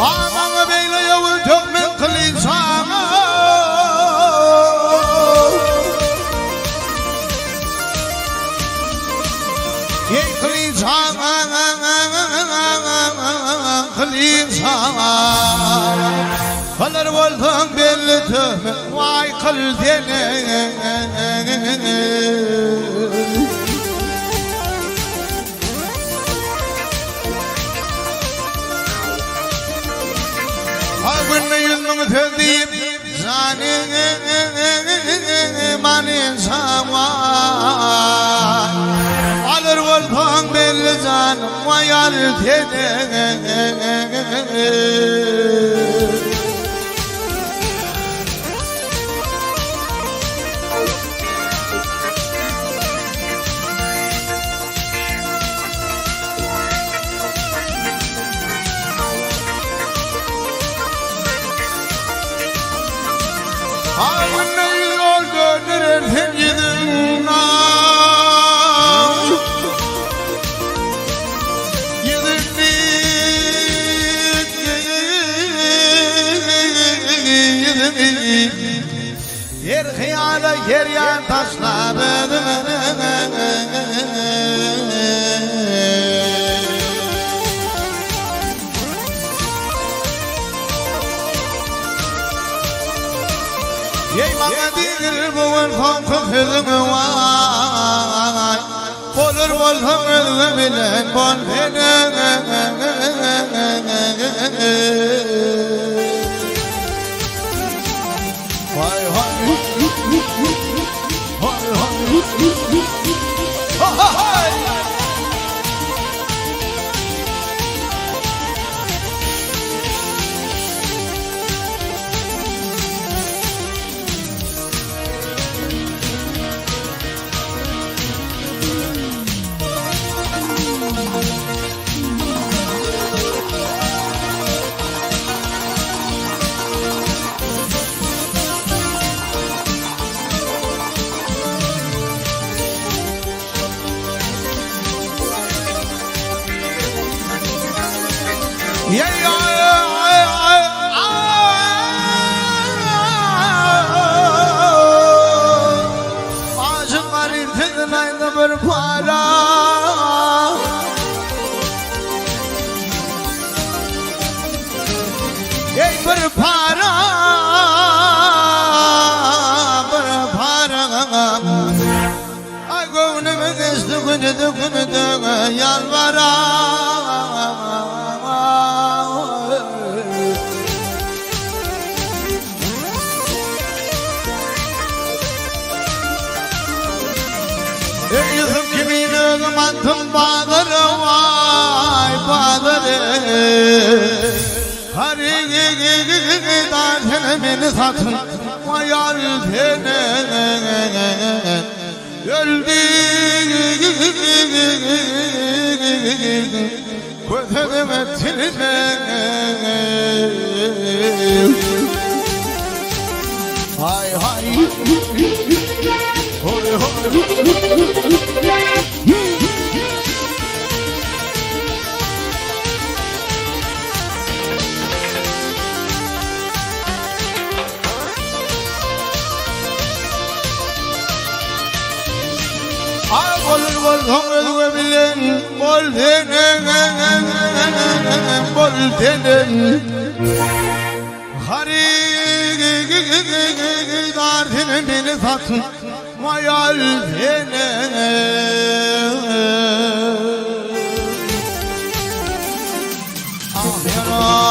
Ağamı beyle yavul tökmen kılıysanı Ey kılıysanı Kalır oldun belli tökmen Vay kıl dene Ağabeyinle yüzümü tövdeyim Zanim insan var Alır oldun belli canım Vayar tene Ağabeyinle yol döndürürsen gidin Yer hıyala yer yan taşladı Yey mağadir buğun fonku kızımı var Olur bolsam özü bilen bol beni Vay vay Vay vay Ağacın garipsin aynı bir para Ey bir para Bir para Ay gönlümü geçti günü yalvara Yüzüm kimin ölüm attım bağları vay bağları Hari dağıtını beni satın vay altını Öldü Kötüdüm ettiniz Hay hay Hoy hoy Olur bolsam özü bilen bol tenen Hari dardını beni satın mayal tenen Ah yana